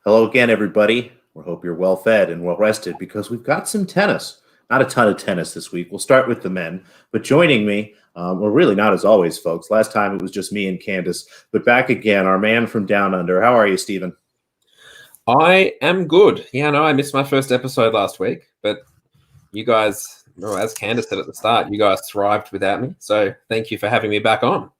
Hello again, everybody. We hope you're well fed and well rested because we've got some tennis. Not a ton of tennis this week. We'll start with the men, but joining me, well, really not as always, folks. Last time it was just me and Candace, but back again, our man from down under. How are you, Stephen? I am good. Yeah, no, I missed my first episode last week, but you guys, well, as Candace said at the start, you guys thrived without me. So thank you for having me back on.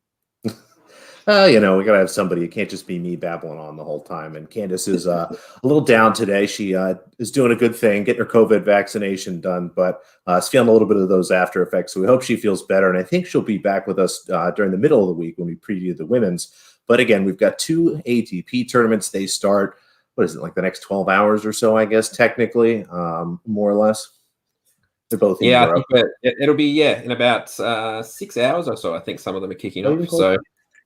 We got to have somebody. It can't just be me babbling on the whole time. And Candace is a little down today. She is doing a good thing, getting her COVID vaccination done, but is feeling a little bit of those after effects. So we hope she feels better. And I think she'll be back with us during the middle of the week when we preview the women's. But again, we've got two ATP tournaments. They start, what is it, like the next 12 hours or so, I guess, technically, more or less. They're both in Europe. I think it'll be, in about 6 hours or so. I think some of them are kicking off. So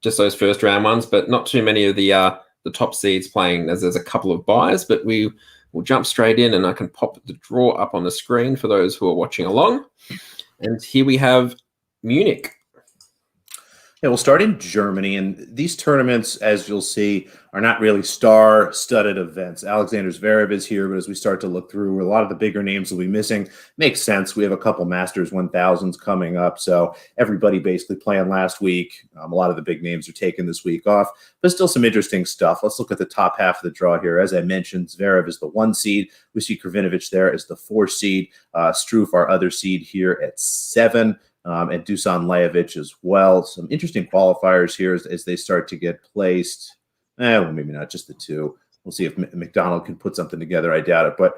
just those first round ones, but not too many of the top seeds playing, as there's a couple of buys, but we will jump straight in and I can pop the draw up on the screen for those who are watching along. And here we have Munich. Yeah, we'll start in Germany, and these tournaments, as you'll see, are not really star-studded events. Alexander Zverev is here, but as we start to look through, a lot of the bigger names will be missing. Makes sense. We have a couple Masters 1000s coming up, so everybody basically playing last week. A lot of the big names are taking this week off, but still some interesting stuff. Let's look at the top half of the draw here. As I mentioned, Zverev is the 1 seed. We see Krivinovic there as the 4 seed. Struff, our other seed, here at 7. And Dusan Lajovic as well. Some interesting qualifiers here as they start to get placed. Well, maybe not just the 2. We'll see if McDonald can put something together. I doubt it. But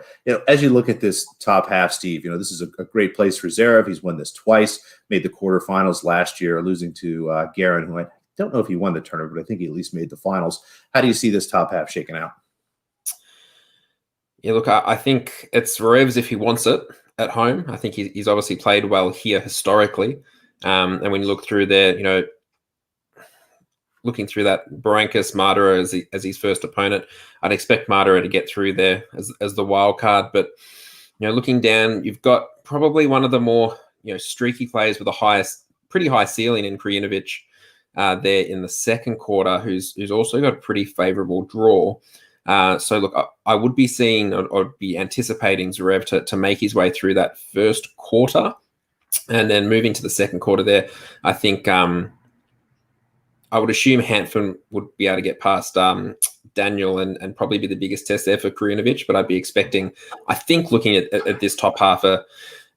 as you look at this top half, Steve, this is a great place for Zverev. He's won this twice, made the quarterfinals last year, losing to Guerin, who I don't know if he won the tournament, but I think he at least made the finals. How do you see this top half shaking out? Yeah, look, I think it's Zverev's if he wants it at home. I think he's obviously played well here historically. And when you look through there, looking through that, Berankis, Marderer as his first opponent, I'd expect Marderer to get through there as the wild card. But, looking down, you've got probably one of the more, streaky players with the pretty high ceiling in Krivinovic there in the second quarter, who's also got a pretty favorable draw. So, look, I would be seeing or be anticipating Zverev to make his way through that first quarter. And then moving to the second quarter there, I think I would assume Hanfman would be able to get past Daniel and probably be the biggest test there for Krivinovic. But I'd be expecting, I think, looking at this top half, a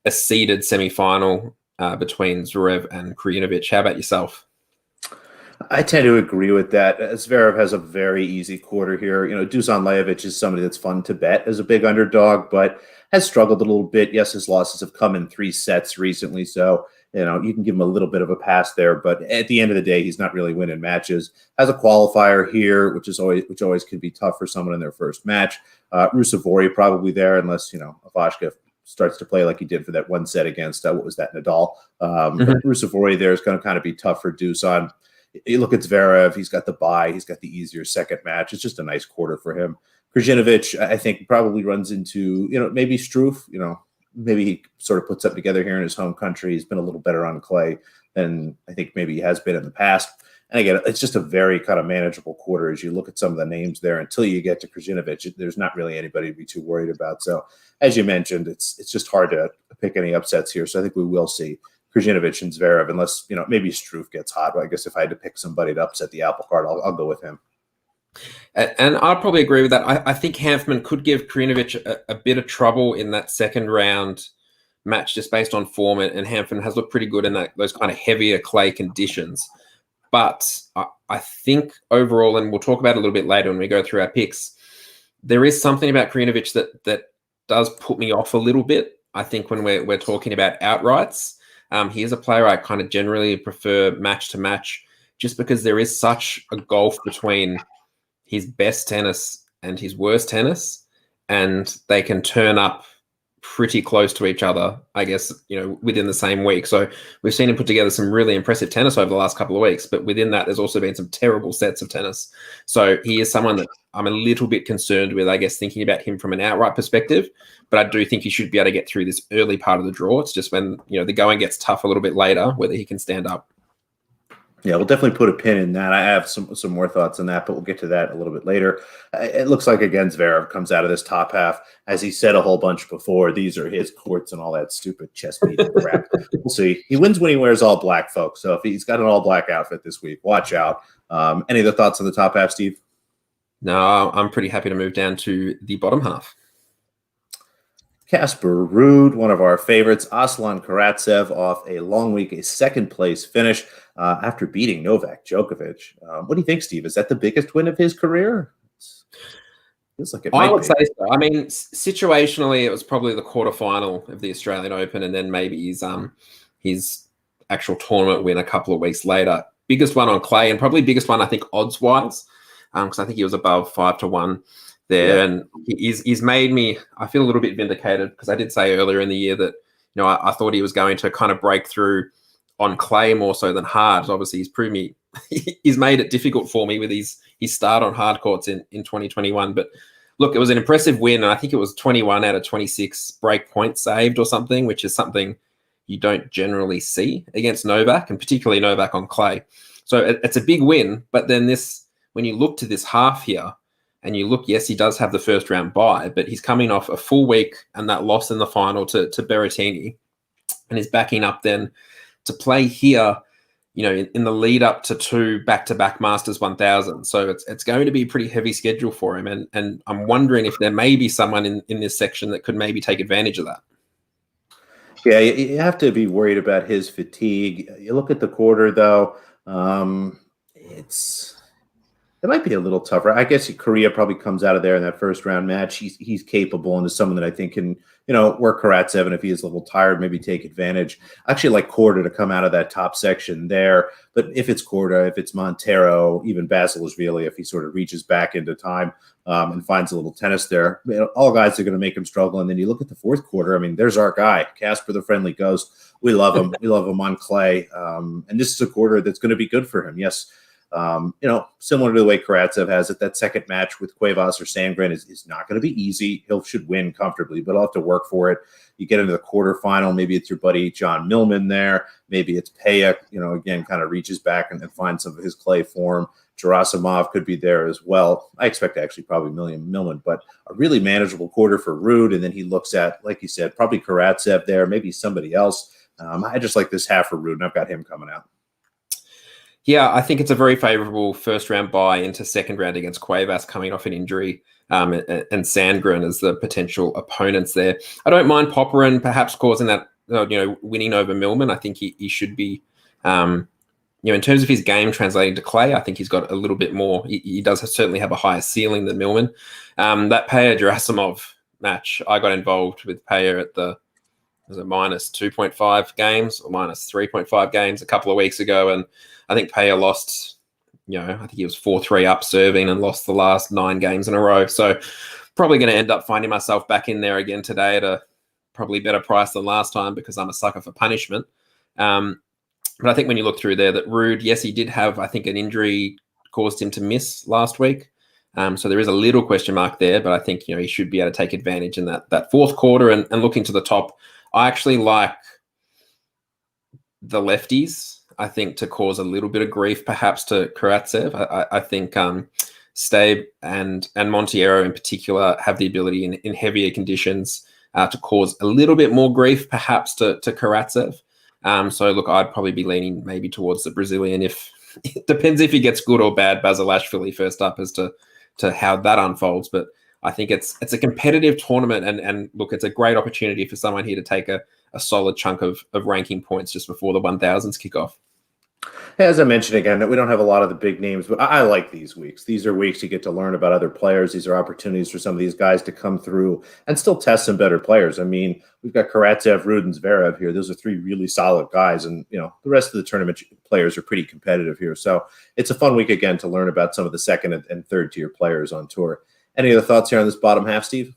seeded semi-final between Zverev and Krivinovic. How about yourself? I tend to agree with that. Zverev has a very easy quarter here. Dusan Lajovic is somebody that's fun to bet as a big underdog, but has struggled a little bit. Yes, his losses have come in 3 sets recently, so you can give him a little bit of a pass there. But at the end of the day, he's not really winning matches. Has a qualifier here, which always can be tough for someone in their first match. Ruusuvuori probably there, unless Ivashka starts to play like he did for that 1 set against what was that, Nadal. But Ruusuvuori there is going to kind of be tough for Dusan. You look at Zverev, he's got the bye, he's got the easier second match. It's just a nice quarter for him. Krivinovic, I think, probably runs into, maybe Struff, maybe he sort of puts something together here in his home country. He's been a little better on clay than I think maybe he has been in the past. And again, it's just a very kind of manageable quarter as you look at some of the names there. Until you get to Krivinovic, there's not really anybody to be too worried about. So as you mentioned, it's just hard to pick any upsets here. So I think we will see Krivinovic and Zverev, unless, maybe Struff gets hot. But I guess if I had to pick somebody to upset the apple cart, I'll go with him. And I'll probably agree with that. I think Hanfman could give Krivinovic a bit of trouble in that second round match just based on form, and Hanfman has looked pretty good in those kind of heavier clay conditions. But I think overall, and we'll talk about it a little bit later when we go through our picks, there is something about Krivinovic that does put me off a little bit. I think when we're talking about outrights, he is a player I kind of generally prefer match to match, just because there is such a gulf between his best tennis and his worst tennis, and they can turn up pretty close to each other, I guess, within the same week. So we've seen him put together some really impressive tennis over the last couple of weeks, but within that, there's also been some terrible sets of tennis. So he is someone that I'm a little bit concerned with, I guess, thinking about him from an outright perspective, but I do think he should be able to get through this early part of the draw. It's just when, the going gets tough a little bit later, whether he can stand up. Yeah, we'll definitely put a pin in that. I have some more thoughts on that, but we'll get to that a little bit later. It looks like, again, Zverev comes out of this top half. As he said a whole bunch before, these are his courts and all that stupid chess beating crap. We'll see. He wins when he wears all black, folks. So if he's got an all black outfit this week, watch out. Any other thoughts on the top half, Steve? No, I'm pretty happy to move down to the bottom half. Casper Ruud, one of our favorites, Aslan Karatsev off a long week, a second-place finish after beating Novak Djokovic. What do you think, Steve? Is that the biggest win of his career? Feels like it might be. I would say so. I mean, situationally, it was probably the quarterfinal of the Australian Open, and then maybe his actual tournament win a couple of weeks later. Biggest one on clay, and probably biggest one, I think, odds-wise, because I think he was above 5-1. There, yeah. And he's made me, I feel a little bit vindicated, because I did say earlier in the year that, I thought he was going to kind of break through on clay more so than hard. Obviously, he's proved me, he's made it difficult for me with his start on hard courts in 2021. But look, it was an impressive win, and I think it was 21 out of 26 break points saved or something, which is something you don't generally see against Novak, and particularly Novak on clay. So it's a big win, but then when you look to this half here, and you look, yes, he does have the first round bye, but he's coming off a full week and that loss in the final to Berrettini, and he's backing up then to play here, in the lead up to 2 back-to-back Masters 1000. So it's going to be a pretty heavy schedule for him, and I'm wondering if there may be someone in this section that could maybe take advantage of that. Yeah, you have to be worried about his fatigue. You look at the quarter, though, it might be a little tougher. I guess Korea probably comes out of there in that first round match. He's capable and is someone that I think can, work Karatsev, and if he is a little tired, maybe take advantage. I actually like Korda to come out of that top section there. But if it's Korda, if it's Montero, even Basilashvili, if he sort of reaches back into time and finds a little tennis there, all guys are going to make him struggle. And then you look at the fourth quarter. I mean, there's our guy, Casper the Friendly Ghost. We love him. We love him on clay. And this is a quarter that's going to be good for him. Yes. Similar to the way Karatsev has it, that second match with Cuevas or Sandgren is not going to be easy. He should win comfortably, but he'll have to work for it. You get into the quarterfinal, maybe it's your buddy John Millman there. Maybe it's Peja, again, kind of reaches back and finds some of his clay form. Gerasimov could be there as well. I expect actually probably Millman, but a really manageable quarter for Ruud. And then he looks at, like you said, probably Karatsev there, maybe somebody else. I just like this half for Ruud, and I've got him coming out. Yeah, I think it's a very favorable first round bye into second round against Cuevas coming off an injury, and Sandgren as the potential opponents there. I don't mind Popperin perhaps causing that, winning over Millman. I think he should be, in terms of his game translating to clay, I think he's got a little bit more. He does certainly have a higher ceiling than Millman. That Peja Gerasimov match, I got involved with Peja at the minus 2.5 games or minus 3.5 games a couple of weeks ago, and I think Peja lost, I think he was 4-3 up serving and lost the last 9 games in a row. So probably going to end up finding myself back in there again today at a probably better price than last time, because I'm a sucker for punishment. But I think when you look through there, that Ruud, yes, he did have, I think, an injury caused him to miss last week. So there is a little question mark there, but I think, he should be able to take advantage in that fourth quarter. And looking to the top, I actually like the lefties, I think, to cause a little bit of grief perhaps to Karatsev. I think Stabe and Monteiro in particular have the ability in heavier conditions to cause a little bit more grief perhaps to Karatsev. So look, I'd probably be leaning maybe towards the Brazilian. If it depends if he gets good or bad Basilashvili first up as to how that unfolds. But I think it's a competitive tournament, and look, it's a great opportunity for someone here to take a solid chunk of ranking points just before the 1000s kick off. As I mentioned again, we don't have a lot of the big names, but I like these weeks. These are weeks you get to learn about other players. These are opportunities for some of these guys to come through and still test some better players. I mean, we've got Karatsev, Ruud, and Zverev here. Those are 3 really solid guys, and the rest of the tournament players are pretty competitive here. So it's a fun week again to learn about some of the second and third tier players on tour. Any other thoughts here on this bottom half, Steve?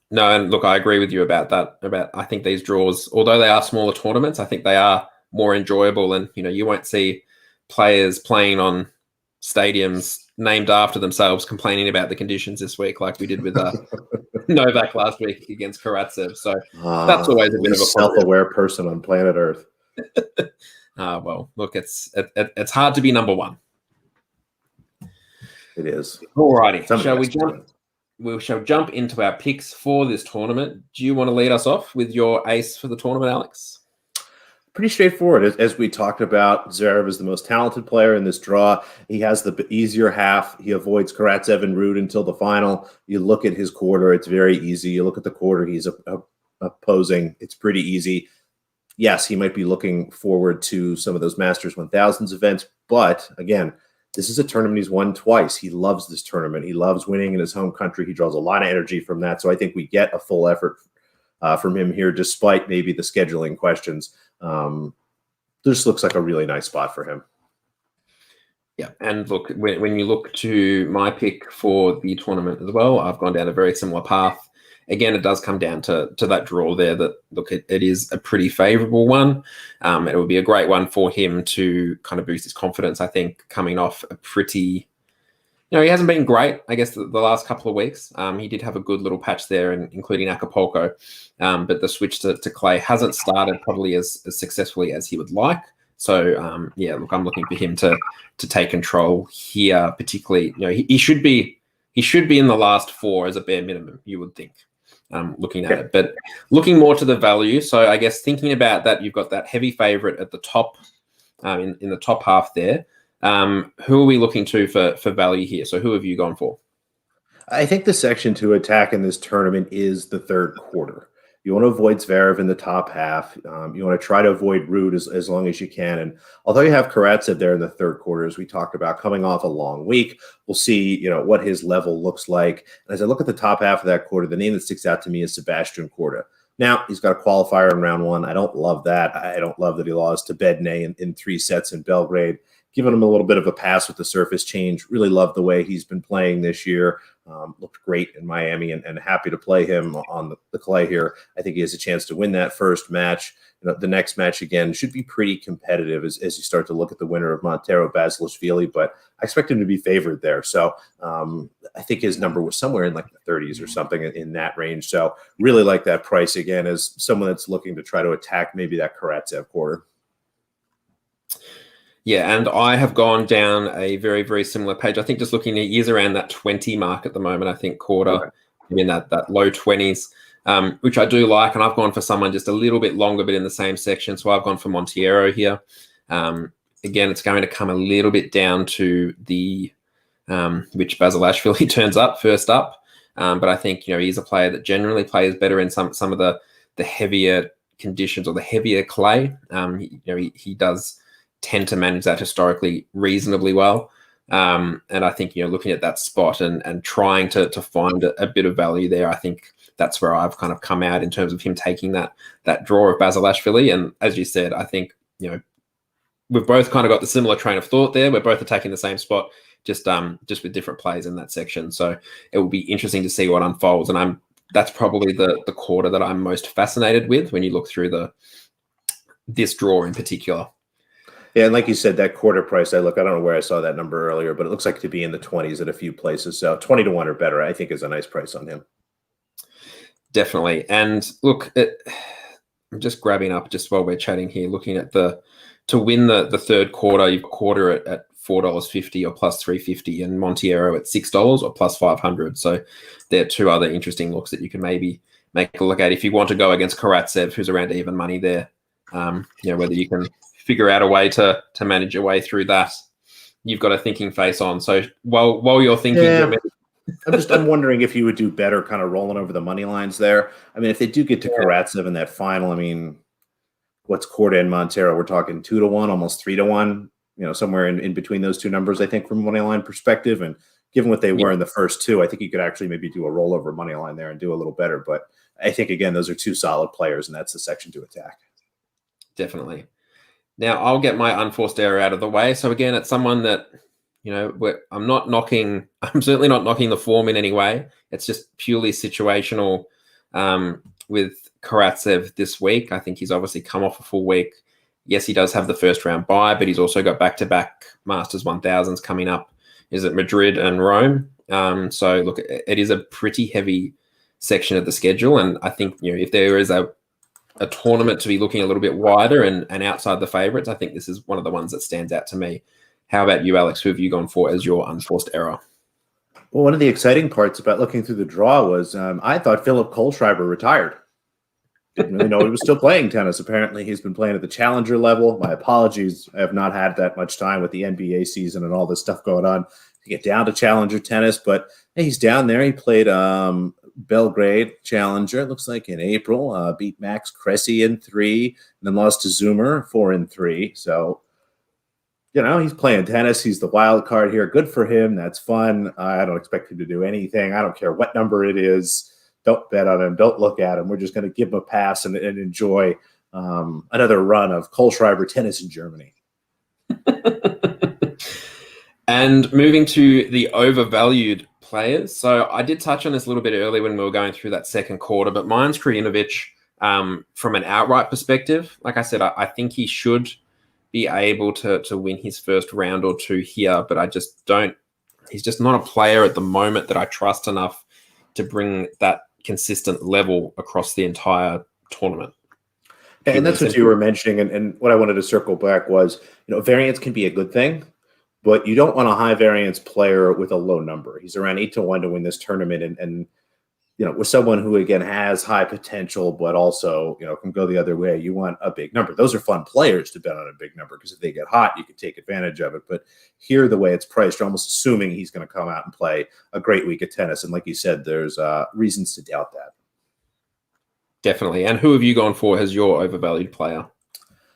No, and look, I agree with you about that. I think these draws, although they are smaller tournaments, I think they are more enjoyable, and you won't see players playing on stadiums named after themselves complaining about the conditions this week like we did with Novak last week against Karatsev. So that's always a bit of a self-aware person on planet Earth. Well, look, it's hard to be number one. It is. Alrighty, Somebody shall we has to do jump? We shall jump into our picks for this tournament. Do you want to lead us off with your ace for the tournament, Alex? Pretty straightforward. As we talked about, Zverev is the most talented player in this draw. He has the easier half. He avoids Karatsev and Ruud until the final. You look at his quarter, it's very easy. You look at the quarter he's opposing, it's pretty easy. Yes, he might be looking forward to some of those Masters 1000s events, but again, this is a tournament he's won twice. He loves this tournament. He loves winning in his home country. He draws a lot of energy from that. So I think we get a full effort from him here, despite maybe the scheduling questions. This looks like a really nice spot for him. Yeah, and look, when you look to my pick for the tournament as well, I've gone down a very similar path. Again, it does come down to that draw there that, look, it is a pretty favourable one. It would be a great one for him to kind of boost his confidence, I think, coming off a pretty... he hasn't been great, I guess, the last couple of weeks. He did have a good little patch there, including Acapulco. But the switch to clay hasn't started probably as successfully as he would like. So, look, I'm looking for him to take control here, particularly. He should be in the last four as a bare minimum, you would think. Looking at it, but looking more to the value. So I guess thinking about that, you've got that heavy favorite at the top, in the top half there. Who are we looking to for value here? So who have you gone for? I think the section to attack in this tournament is the third quarter. You want to avoid Zverev in the top half. You want to try to avoid Ruud as long as you can. And although you have Karatsev there in the third quarter, as we talked about, coming off a long week, we'll see, what his level looks like. And as I look at the top half of that quarter, the name that sticks out to me is Sebastian Korda. Now, he's got a qualifier in round one. I don't love that. I don't love that he lost to Bednay in 3 sets in Belgrade. Giving him a little bit of a pass with the surface change. Really love the way he's been playing this year. Looked great in Miami and happy to play him on the clay here. I think he has a chance to win that first match. The next match, again, should be pretty competitive as you start to look at the winner of Montero Basilashvili, but I expect him to be favored there. So I think his number was somewhere in like the 30s or something in that range. So really like that price again as someone that's looking to try to attack maybe that Karatsev quarter. Yeah, and I have gone down a very, very similar page. I think just looking at years around that 20 mark at the moment, I think Korda in that low 20s, which I do like. And I've gone for someone just a little bit longer, but in the same section. So I've gone for Monteiro here. Again, it's going to come a little bit down to the which Basilashvili turns up first up. But I think, he's a player that generally plays better in some of the heavier conditions or the heavier clay. He does tend to manage that historically reasonably well. And I think, looking at that spot and trying to find a bit of value there, I think that's where I've kind of come out in terms of him taking that draw of Basilashvili. And as you said, I think, we've both kind of got the similar train of thought there. We're both attacking the same spot, just with different plays in that section. So it will be interesting to see what unfolds. And that's probably the quarter that I'm most fascinated with when you look through this draw in particular. Yeah, and like you said, that quarter price, I don't know where I saw that number earlier, but it looks like to be in the 20s at a few places. So 20 to 1 or better, I think, is a nice price on him. Definitely. And look, I'm just grabbing up just while we're chatting here, looking at to win the third quarter, you've quarter at $4.50 or plus $3.50, and Monteiro at $6 or plus $500. So there are two other interesting looks that you can maybe make a look at if you want to go against Karatsev, who's around even money there. Whether you can figure out a way to manage your way through that, you've got a thinking face on. So while you're thinking, I'm wondering if you would do better kind of rolling over the money lines there. I mean, if they do get to Karatsev in that final, I mean, what's Korda and Montero? We're talking 2 to 1, almost 3 to 1, somewhere in between those two numbers, I think, from a money line perspective. And given what they were in the first two, I think you could actually maybe do a rollover money line there and do a little better. But I think, again, those are two solid players, and that's the section to attack. Definitely. Now I'll get my unforced error out of the way. So again, it's someone that, I'm certainly not knocking the form in any way. It's just purely situational with Karatsev this week. I think he's obviously come off a full week. Yes, he does have the first round bye, but he's also got back-to-back Masters 1000s coming up. Is it Madrid and Rome? So look, it is a pretty heavy section of the schedule. And I think, if there is a a tournament to be looking a little bit wider and outside the favourites, I think this is one of the ones that stands out to me. How about you, Alex? Who have you gone for as your unforced error? Well, one of the exciting parts about looking through the draw was I thought Philip Kohlschreiber retired. Didn't really know he was still playing tennis. Apparently, he's been playing at the challenger level. My apologies. I have not had that much time with the NBA season and all this stuff going on to get down to challenger tennis. But hey, he's down there. He played Belgrade Challenger, it looks like in April. Beat Max Cressy in 3, and then lost to Zoomer 4-3. So, he's playing tennis. He's the wild card here. Good for him. That's fun. I don't expect him to do anything. I don't care what number it is. Don't bet on him. Don't look at him. We're just going to give him a pass and enjoy another run of Kohlschreiber tennis in Germany. And moving to the overvalued players. So I did touch on this a little bit earlier when we were going through that second quarter, but mine's Krajinovic from an outright perspective. Like I said, I think he should be able to win his first round or two here, but I just don't. He's just not a player at the moment that I trust enough to bring that consistent level across the entire tournament. And that's what you were mentioning. And what I wanted to circle back was, variance can be a good thing, but you don't want a high variance player with a low number. He's around 8-1 to win this tournament. And with someone who, again, has high potential, but also, can go the other way, you want a big number. Those are fun players to bet on a big number because if they get hot, you can take advantage of it. But here, the way it's priced, you're almost assuming he's going to come out and play a great week of tennis. And like you said, there's reasons to doubt that. Definitely. And who have you gone for as your overvalued player?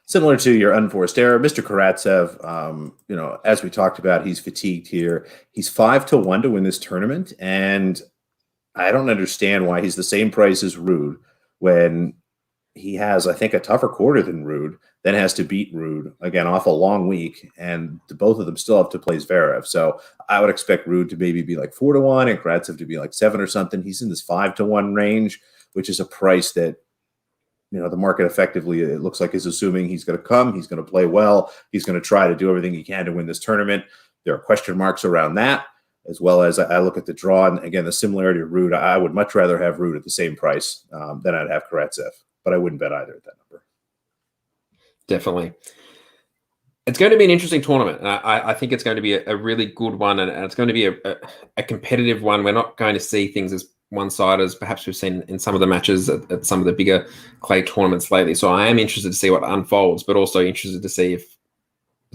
Similar to your unforced error, Mr. Karatsev, as we talked about, he's fatigued here. He's 5-1 to win this tournament. And I don't understand why he's the same price as Ruud when he has, I think, a tougher quarter than Ruud, then has to beat Ruud, again, off a long week, and both of them still have to play Zverev. So I would expect Ruud to maybe be like 4-1 and Karatsev to be like 7 or something. He's in this 5-1 range, which is a price that, the market effectively, it looks like, is assuming he's going to come, he's going to play well, he's going to try to do everything he can to win this tournament. There are question marks around that. As well as I look at the draw, and again, the similarity to Ruud, I would much rather have Ruud at the same price than I'd have Karatsev, but I wouldn't bet either at that number. Definitely. It's going to be an interesting tournament. And I think it's going to be a really good one, and it's going to be a competitive one. We're not going to see things as one-sided as perhaps we've seen in some of the matches at some of the bigger clay tournaments lately. So I am interested to see what unfolds, but also interested to see if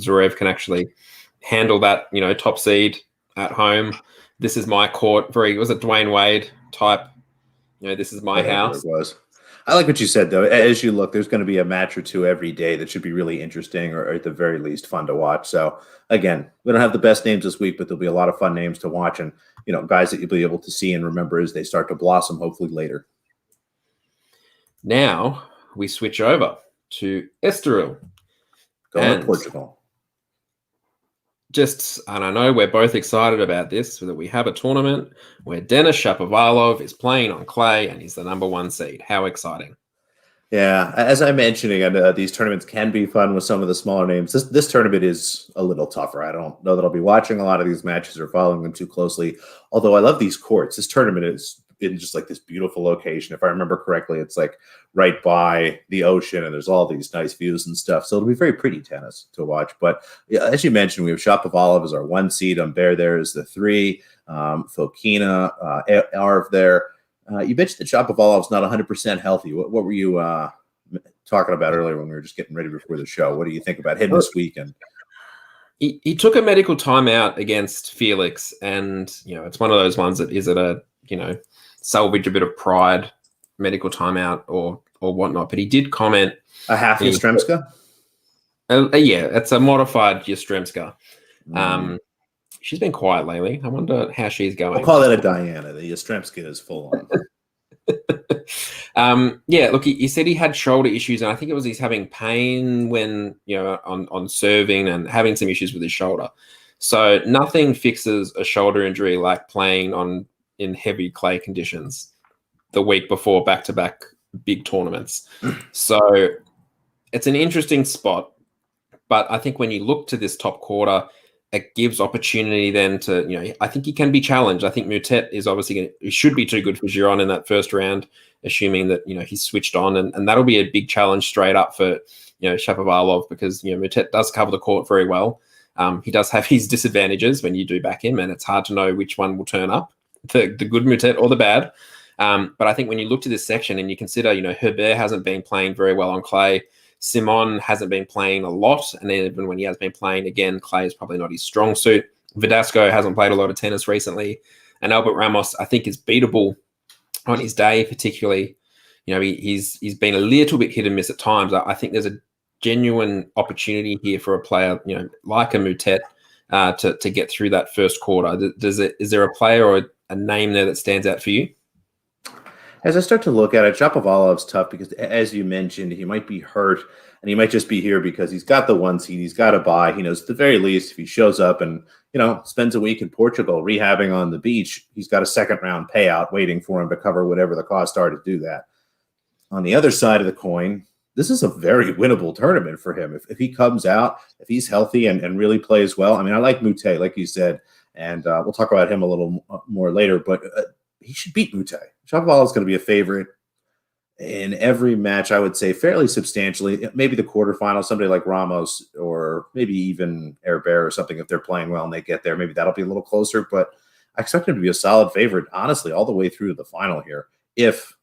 Zverev can actually handle that, top seed at home. This is my court. Was it Dwayne Wade type? This is my house. It was. I like what you said, though. As you look, there's going to be a match or two every day that should be really interesting or at the very least fun to watch. So, again, we don't have the best names this week, but there'll be a lot of fun names to watch and, guys that you'll be able to see and remember as they start to blossom, hopefully later. Now we switch over to Estoril. Going to Portugal. And I know we're both excited about this, that we have a tournament where Denis Shapovalov is playing on clay and he's the number 1 seed. How exciting. Yeah, as I'm mentioning, these tournaments can be fun with some of the smaller names. This tournament is a little tougher. I don't know that I'll be watching a lot of these matches or following them too closely, although I love these courts. This tournament is in just like this beautiful location. If I remember correctly, it's like right by the ocean and there's all these nice views and stuff. So it'll be very pretty tennis to watch. But yeah, as you mentioned, we have Shapovalov as our 1 seed. Humbert there is the 3. Fokina, Arv there. You mentioned that Shapovalov's not 100% healthy. What were you talking about earlier when we were just getting ready before the show? What do you think about him this weekend? He took a medical timeout against Felix, and it's one of those ones that is it a salvage a bit of pride medical timeout or whatnot. But he did comment a half Yastremska. Yeah, it's a modified Yastremska. She's been quiet lately. I wonder how she's going. I'll call that a Diana. The Yastremska is full on. Yeah, look, he said he had shoulder issues, and I think it was he's having pain when on serving and having some issues with his shoulder. So nothing fixes a shoulder injury like playing in heavy clay conditions the week before back-to-back big tournaments. So it's an interesting spot, but I think when you look to this top quarter, it gives opportunity then to, I think he can be challenged. I think Mutet is obviously he should be too good for Giron in that first round, assuming that, he's switched on. And that'll be a big challenge straight up for, Shapovalov, because, Mutet does cover the court very well. He does have his disadvantages when you do back him, and it's hard to know which one will turn up, the good Mutet or the bad. But I think when you look to this section and you consider, Herbert hasn't been playing very well on clay. Simon hasn't been playing a lot, and even when he has been playing, again, clay is probably not his strong suit. Verdasco hasn't played a lot of tennis recently, and Albert Ramos, I think, is beatable on his day, particularly. He's been a little bit hit and miss at times. I think there's a genuine opportunity here for a player, like a Mutet, to get through that first quarter. Is there a player or a name there that stands out for you? As I start to look at it, Shapovalov's tough because, as you mentioned, he might be hurt, and he might just be here because he's got the 1 seed. He's got to buy. He knows at the very least if he shows up and, spends a week in Portugal rehabbing on the beach, he's got a second-round payout waiting for him to cover whatever the costs are to do that. On the other side of the coin, this is a very winnable tournament for him. If he comes out, if he's healthy and really plays well, I mean, I like Mutet, like you said, and we'll talk about him a little more later, but he should beat Mutet. Shapovalov is going to be a favorite in every match, I would say, fairly substantially. Maybe the quarterfinal, somebody like Ramos or maybe even Herbert or something, if they're playing well and they get there, maybe that'll be a little closer. But I expect him to be a solid favorite, honestly, all the way through to the final here. If,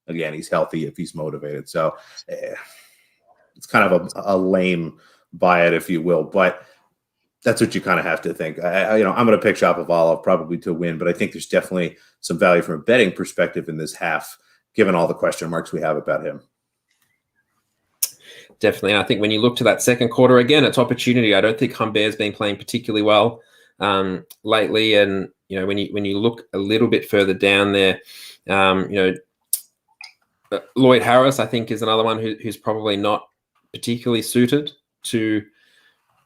again, he's healthy, if he's motivated. So it's kind of a lame buy it, if you will. But that's what you kind of have to think. I'm going to pick Shapovalov probably to win, but I think there's definitely some value from a betting perspective in this half, given all the question marks we have about him. Definitely. And I think when you look to that second quarter, again, it's opportunity. I don't think Humbert's been playing particularly well lately. And, when you look a little bit further down there, Lloyd Harris, I think, is another one who's probably not particularly suited to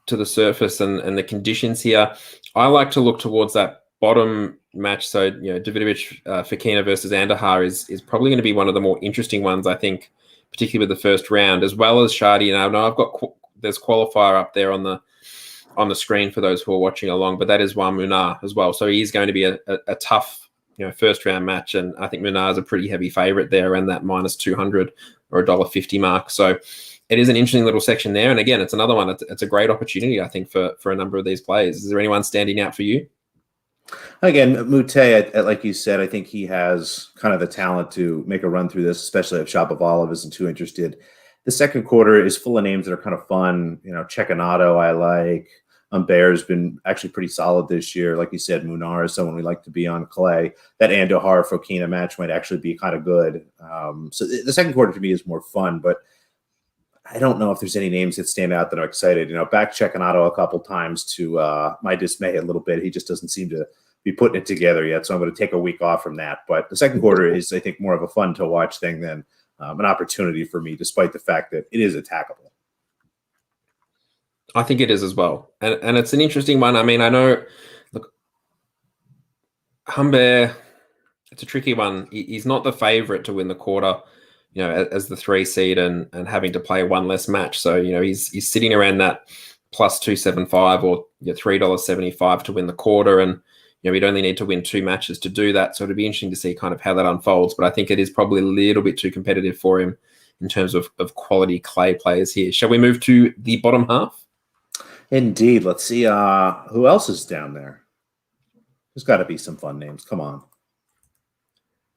the surface and the conditions here. I like to look towards that bottom match. So, Davidovich Fekina versus Andahar is probably going to be one of the more interesting ones, I think, particularly with the first round, as well as Shardy. And I know I've got there's qualifier up there on the screen for those who are watching along, but that is Juan Munar as well. So he's going to be a tough, first round match, and I think Munar is a pretty heavy favorite there around that -200 or $1.50 mark. So it is an interesting little section there. And again, it's another one. It's a great opportunity, I think, for a number of these players. Is there anyone standing out for you? Again, Mutet, like you said, I think he has kind of the talent to make a run through this, especially if Shapovalov isn't too interested. The second quarter is full of names that are kind of fun. Cecchinato, I like. Humbert's been actually pretty solid this year. Like you said, Munar is someone we like to be on clay. That Andahar-Fokina match might actually be kind of good. So the second quarter to me is more fun, but I don't know if there's any names that stand out that I'm excited. Back Cecchinato a couple times to my dismay a little bit. He just doesn't seem to be putting it together yet, so I'm going to take a week off from that. But the second quarter is, I think, more of a fun-to-watch thing than an opportunity for me, despite the fact that it is attackable. I think it is as well. And it's an interesting one. I mean, I know, look, Humbert, it's a tricky one. He's not the favorite to win the quarter, as the 3 seed and having to play one less match. So, he's sitting around that +275 or $3.75 to win the quarter. And, we'd only need to win 2 matches to do that. So it'd be interesting to see kind of how that unfolds. But I think it is probably a little bit too competitive for him in terms of quality clay players here. Shall we move to the bottom half? Indeed. Let's see who else is down there. There's got to be some fun names. Come on.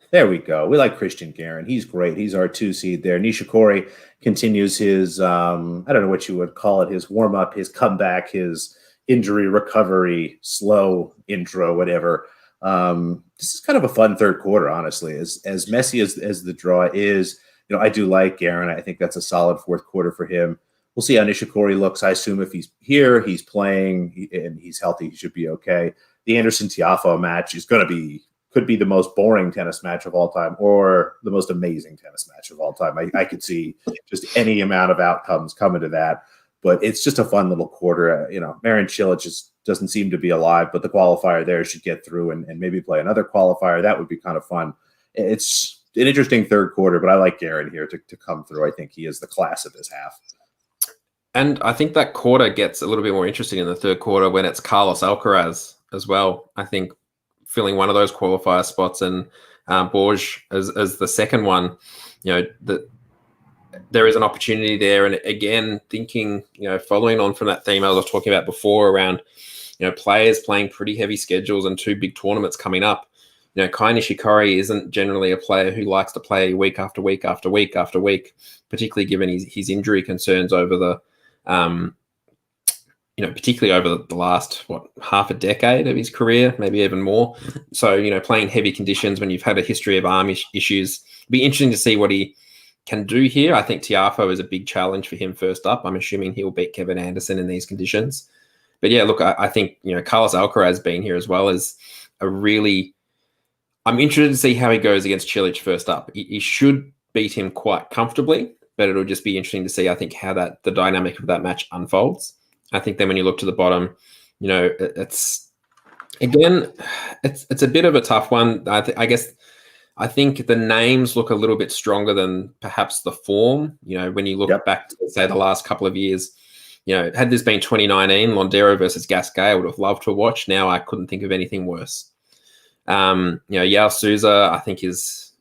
There we go. We like Christian Garin. He's great. He's our 2 seed there. Nishikori continues his, I don't know what you would call it, his warm-up, his comeback, his injury recovery, slow intro, whatever. This is kind of a fun third quarter, honestly. As messy as the draw is, I do like Garin. I think that's a solid fourth quarter for him. We'll see how Nishikori looks. I assume if he's here, he's playing, and he's healthy, he should be okay. The Anderson-Tiafoe match is could be the most boring tennis match of all time or the most amazing tennis match of all time. I could see just any amount of outcomes coming to that, but it's just a fun little quarter. Marin Cilic just doesn't seem to be alive, but the qualifier there should get through and maybe play another qualifier. That would be kind of fun. It's an interesting third quarter, but I like Garin here to come through. I think he is the class of this half. And I think that quarter gets a little bit more interesting in the third quarter when it's Carlos Alcaraz as well. I think filling one of those qualifier spots and Borges as the second one, there is an opportunity there. And again, thinking, following on from that theme I was talking about before around, players playing pretty heavy schedules and two big tournaments coming up. Kai Nishikori isn't generally a player who likes to play week after week after week after week, particularly given his injury concerns over the, particularly over the last, half a decade of his career, maybe even more. So, playing heavy conditions when you've had a history of arm issues, it'd be interesting to see what he can do here. I think Tiafoe is a big challenge for him first up. I'm assuming he'll beat Kevin Anderson in these conditions. But yeah, look, I think, Carlos Alcaraz being here as well is a really... I'm interested to see how he goes against Cilic first up. He should beat him quite comfortably, but it'll just be interesting to see, I think, how the dynamic of that match unfolds. I think then when you look to the bottom, it's a bit of a tough one. I think the names look a little bit stronger than perhaps the form. When you look back to, say, the last couple of years, had this been 2019, Londero versus Gasquet, I would have loved to watch. Now I couldn't think of anything worse. Yao Souza, I think, is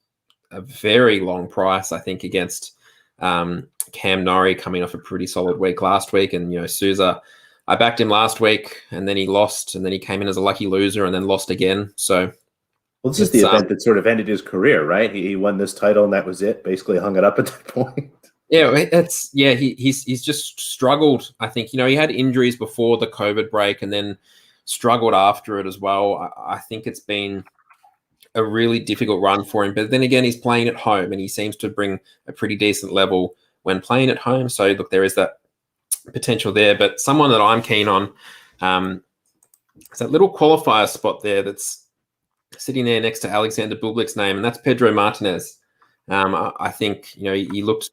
a very long price, I think, against Cam Norrie coming off a pretty solid week last week. And, Souza, I backed him last week and then he lost and then he came in as a lucky loser and then lost again. So, well, this is the event that sort of ended his career, right? He won this title and that was it. Basically hung it up at that point. Yeah, he's just struggled. I think, he had injuries before the COVID break and then struggled after it as well. I think it's been a really difficult run for him. But then again, he's playing at home and he seems to bring a pretty decent level when playing at home. So, look, there is that potential there. But someone that I'm keen on is that little qualifier spot there that's sitting there next to Alexander Bublik's name, and that's Pedro Martinez. I think, he looked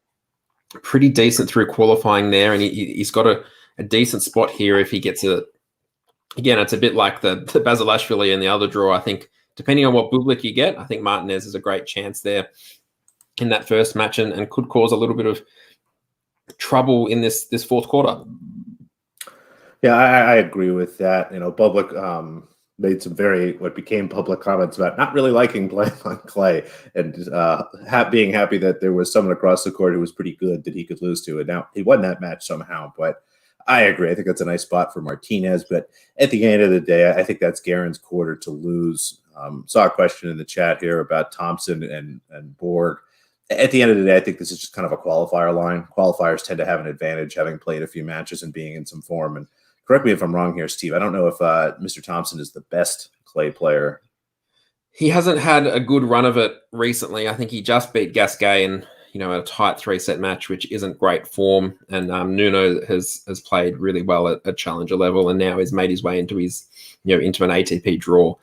pretty decent through qualifying there, and he's got a decent spot here if he gets a... Again, it's a bit like the Basilashvili in the other draw. I think depending on what Bublik you get, I think Martinez is a great chance there in that first match and could cause a little bit of trouble in this fourth quarter. Yeah, I agree with that. Bublik made some what became public comments about not really liking playing on clay and being happy that there was someone across the court who was pretty good that he could lose to. And now he won that match somehow, but I agree. I think that's a nice spot for Martinez, but at the end of the day, I think that's Garen's quarter to lose. Saw a question in the chat here about Thompson and Borg. At the end of the day, I think this is just kind of a qualifier line. Qualifiers tend to have an advantage having played a few matches and being in some form. And correct me if I'm wrong here, Steve. I don't know if Mr. Thompson is the best clay player. He hasn't had a good run of it recently. I think he just beat Gasquet in a tight 3-set match, which isn't great form. And Nuno has played really well at challenger level, and now has made his way into into an ATP draw.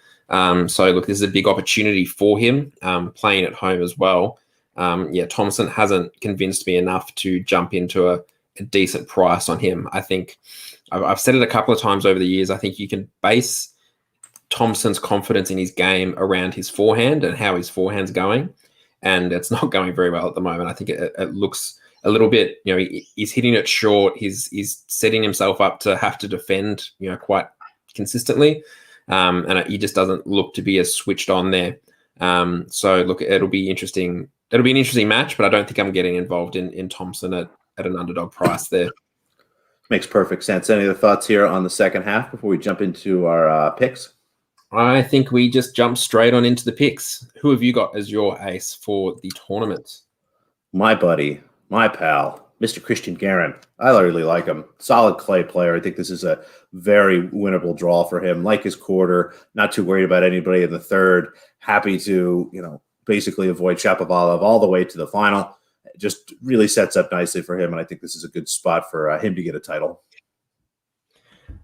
So look, this is a big opportunity for him playing at home as well. Thompson hasn't convinced me enough to jump into a decent price on him. I think I've said it a couple of times over the years. I think you can base Thompson's confidence in his game around his forehand and how his forehand's going. And it's not going very well at the moment. I think it looks a little bit, he's hitting it short. He's setting himself up to have to defend, quite consistently. And he just doesn't look to be as switched on there. So look, it'll be interesting. It'll be an interesting match, but I don't think I'm getting involved in Thompson at an underdog price there. Makes perfect sense. Any other thoughts here on the second half before we jump into our picks? I think we just jump straight on into the picks. Who have you got as your ace for the tournament? My buddy, my pal, Mr. Christian Garen. I really like him. Solid clay player. I think this is a very winnable draw for him. Like his quarter, not too worried about anybody in the third. Happy to, basically avoid Shapovalov all the way to the final. It just really sets up nicely for him, and I think this is a good spot for him to get a title.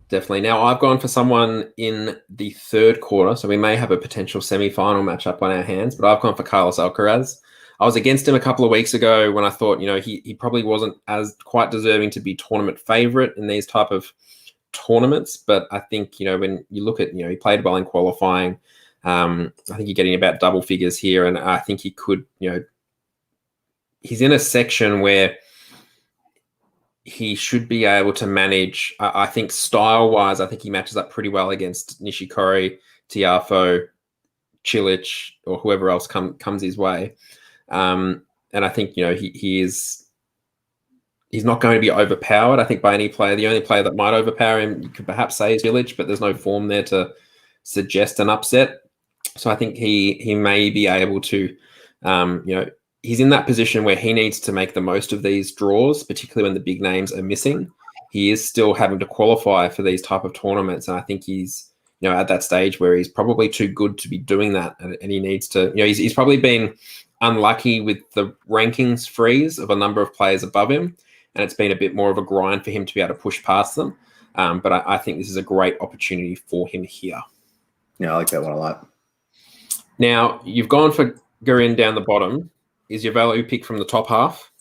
Definitely. Now, I've gone for someone in the third quarter, so we may have a potential semi-final matchup on our hands, but I've gone for Carlos Alcaraz. I was against him a couple of weeks ago when I thought, he probably wasn't as quite deserving to be tournament favorite in these type of tournaments. But I think, when you look at, he played well in qualifying. I think you're getting about double figures here. And I think he could, he's in a section where he should be able to manage. I think style-wise, I think he matches up pretty well against Nishikori, Tiafoe, Cilic, or whoever else comes his way. And I think, you know, he's not going to be overpowered, I think, by any player. The only player that might overpower him, you could perhaps say, is Cilic, but there's no form there to suggest an upset. So I think he may be able to, you know, he's in that position where he needs to make the most of these draws, particularly when the big names are missing. He is still having to qualify for these type of tournaments, and I think he's, you know, at that stage where he's probably too good to be doing that, and he needs to, you know, he's probably been unlucky with the rankings freeze of a number of players above him, and it's been a bit more of a grind for him to be able to push past them. But I think this is a great opportunity for him here. Yeah, I like that one a lot. Now, you've gone for Gurin down the bottom. Is your value pick from the top half?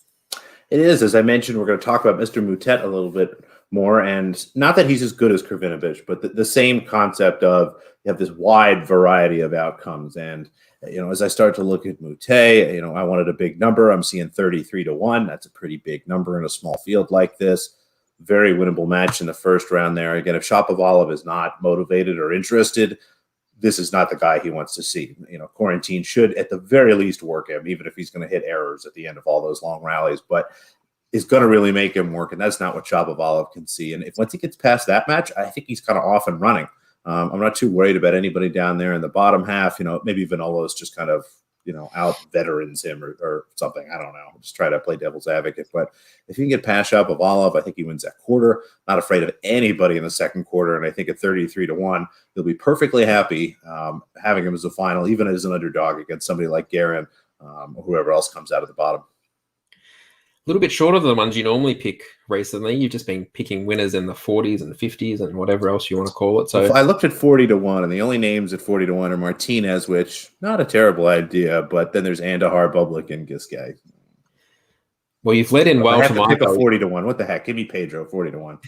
It is. As I mentioned, we're going to talk about Mr. Moutet a little bit more, and not that he's as good as Krivinovic, but the same concept of you have this wide variety of outcomes. And, you know, as I start to look at Moutet, you know, I wanted a big number. I'm seeing 33-1. That's a pretty big number in a small field like this. Very winnable match in the first round there. Again, if Shapovalov is not motivated or interested, this is not the guy he wants to see. You know, Quarantine should at the very least work him, even if he's going to hit errors at the end of all those long rallies, but is going to really make him work. And that's not what Shapovalov can see. And if once he gets past that match, I think he's kind of off and running. I'm not too worried about anybody down there in the bottom half. You know, maybe Vanolo's just kind of, you know, out veterans him or something. I don't know. Just try to play devil's advocate. But if you can get past Shapovalov, I think he wins that quarter. Not afraid of anybody in the second quarter. And I think at 33-1, you'll be perfectly happy having him as a final, even as an underdog against somebody like Guerin or whoever else comes out of the bottom. A little bit shorter than the ones you normally pick recently. You've just been picking winners in the 40s and 50s and whatever else you want to call it. So I looked at 40-1, and the only names at 40-1 are Martinez, which not a terrible idea, but then there's Andahar, Bublik, and Gisgay. Well, you've led in well I have to to my pick a value. 40-1. What the heck? Give me Pedro 40-1.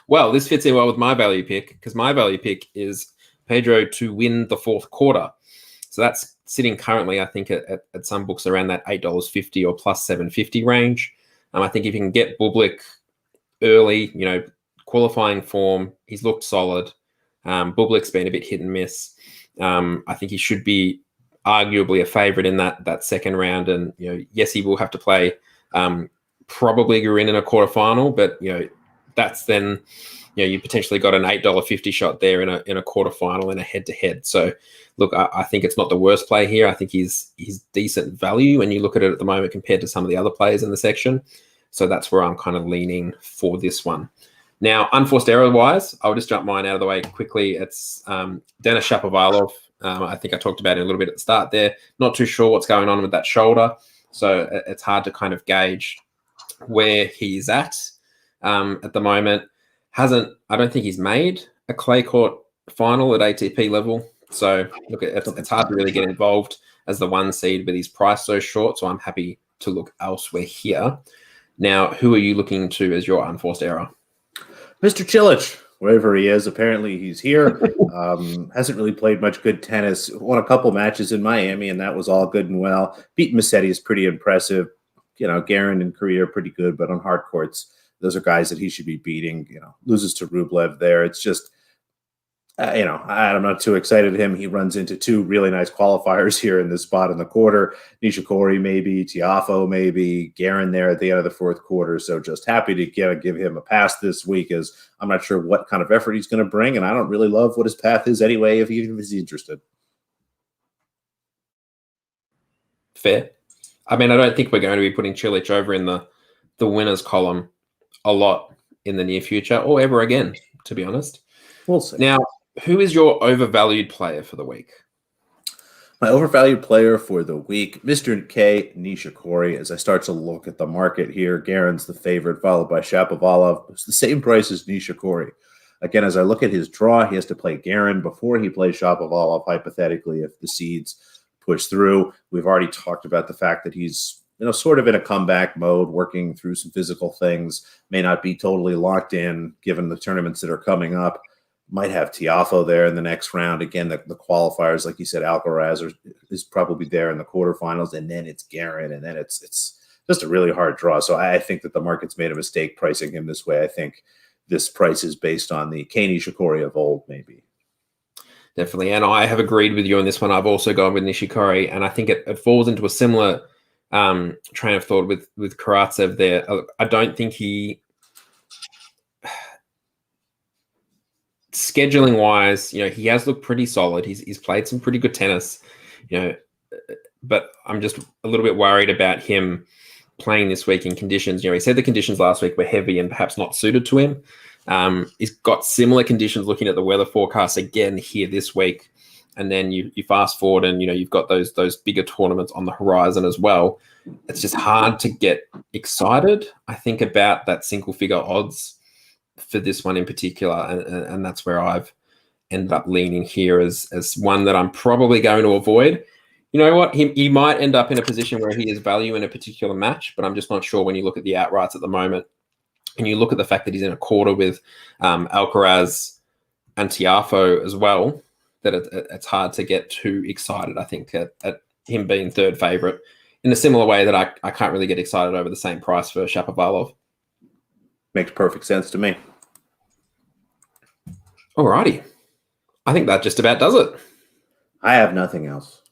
Well, this fits in well with my value pick because my value pick is Pedro to win the fourth quarter. So that's sitting currently, I think, at some books around that $8.50 or plus $7.50 range. I think if you can get Bublik early, you know, qualifying form, he's looked solid. Bublik's been a bit hit and miss. I think he should be arguably a favorite in that second round. And, you know, yes, he will have to play probably Gurin in a quarterfinal, but, you know, that's then, you know, you potentially got an $8.50 shot there in a quarterfinal in a head-to-head. So, look, I think it's not the worst play here. I think he's decent value when you look at it at the moment compared to some of the other players in the section. So that's where I'm kind of leaning for this one. Now, unforced error-wise, I'll just jump mine out of the way quickly. It's Denis Shapovalov. I think I talked about it a little bit at the start there. Not too sure what's going on with that shoulder. So it's hard to kind of gauge where he's at the moment. I don't think he's made a clay court final at ATP level. So look, it's hard to really get involved as the one seed with his price so short. So I'm happy to look elsewhere here. Now, who are you looking to as your unforced error? Mr. Cilic, wherever he is, apparently he's here. Hasn't really played much good tennis. Won a couple matches in Miami, and that was all good and well. Beat Musetti is pretty impressive. You know, Guerin and Korea are pretty good, but on hard courts, those are guys that he should be beating. You know, loses to Rublev there. It's just, you know, I'm not too excited at him. He runs into two really nice qualifiers here in this spot in the quarter. Nishikori maybe, Tiafoe maybe, Guerin there at the end of the fourth quarter. So just happy to give him a pass this week, as I'm not sure what kind of effort he's going to bring, and I don't really love what his path is anyway, if he's interested. Fair. I mean, I don't think we're going to be putting Cilic over in the winners column a lot in the near future or ever again, to be honest. We'll see. Now, who is your overvalued player for the week? My overvalued player for the week, Mr. K. Nishikori. As I start to look at the market here, Guerin's the favorite, followed by Shapovalov. It's the same price as Nishikori. Again, as I look at his draw, he has to play Guerin before he plays Shapovalov, hypothetically, if the seeds push through. We've already talked about the fact that he's, you know, sort of in a comeback mode, working through some physical things, may not be totally locked in given the tournaments that are coming up. Might have Tiafoe there in the next round. Again, the qualifiers, like you said, Alcaraz is probably there in the quarterfinals, and then it's Guerin, and then it's just a really hard draw. So I think that the market's made a mistake pricing him this way. I think this price is based on the Kei Nishikori of old, maybe. Definitely. And I have agreed with you on this one. I've also gone with Nishikori, and I think it falls into a similar train of thought with Karatsev there. I don't think scheduling wise, he has looked pretty solid. He's played some pretty good tennis, but I'm just a little bit worried about him playing this week in conditions. He said the conditions last week were heavy and perhaps not suited to him. He's got similar conditions looking at the weather forecast again here this week. And then you fast forward and, you've got those bigger tournaments on the horizon as well. It's just hard to get excited, I think, about that single figure odds for this one in particular. And that's where I've ended up leaning here as one that I'm probably going to avoid. You know what? He might end up in a position where he is value in a particular match, but I'm just not sure when you look at the outrights at the moment. And you look at the fact that he's in a quarter with Alcaraz and Tiafoe as well, that it's hard to get too excited, I think, at him being third favourite, in a similar way that I can't really get excited over the same price for Shapovalov. Makes perfect sense to me. Alrighty. I think that just about does it. I have nothing else.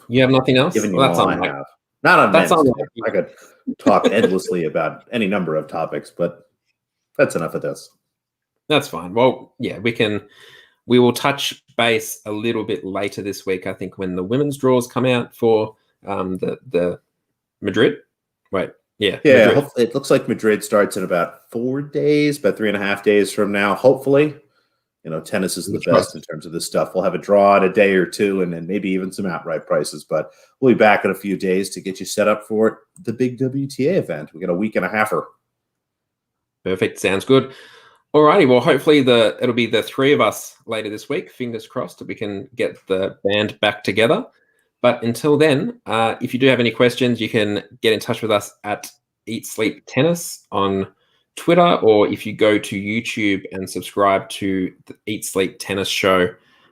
You have nothing else? Given you all I have. Not on men's. I could talk endlessly about any number of topics, but that's enough of this. That's fine. Well, yeah, we will touch base a little bit later this week, I think, when the women's draws come out for the Madrid. Wait, yeah. Yeah, it looks like Madrid starts in about 4 days, about 3.5 days from now, hopefully. Tennis is the best in terms of this stuff. We'll have a draw in a day or two and then maybe even some outright prices, but we'll be back in a few days to get you set up for the big WTA event. We got a week and a halfer. Perfect. Sounds good. Alrighty. Well, hopefully it'll be the three of us later this week. Fingers crossed that we can get the band back together. But until then, if you do have any questions, you can get in touch with us at Eat Sleep Tennis on Twitter, or if you go to YouTube and subscribe to the Eat Sleep Tennis Show,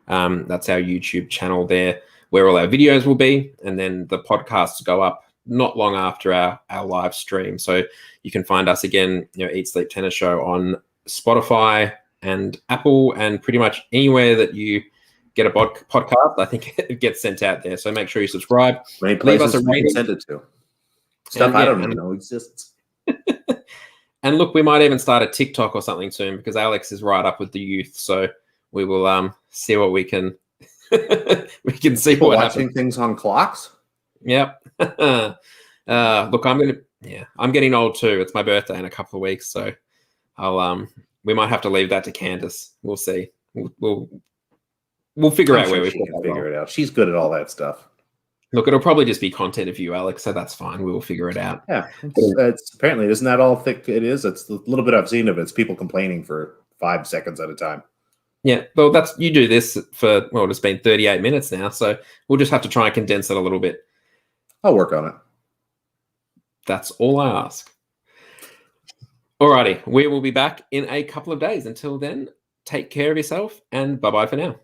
that's our YouTube channel there, where all our videos will be, and then the podcasts go up not long after our live stream. So you can find us again, Eat Sleep Tennis Show on Spotify and Apple, and pretty much anywhere that you get a podcast, I think it gets sent out there. So make sure you subscribe. Leave us a rating. Send it to stuff I don't even know exists. And look, we might even start a TikTok or something soon, because Alex is right up with the youth. So we will see what we can we can see what watching happens. Things on clocks. Yep. Look, I'm getting old too. It's my birthday in a couple of weeks, so we might have to leave that to Candace. We'll see. We'll figure out where we can figure it out. She's good at all that stuff. Look, it'll probably just be content of you, Alex, so that's fine. We will figure it out. Yeah, it's apparently, isn't that all thick it is? It's a little bit I've seen of it. It's people complaining for 5 seconds at a time. Yeah, well, you do this for, it's been 38 minutes now, so we'll just have to try and condense it a little bit. I'll work on it. That's all I ask. Alrighty, we will be back in a couple of days. Until then, take care of yourself, and bye-bye for now.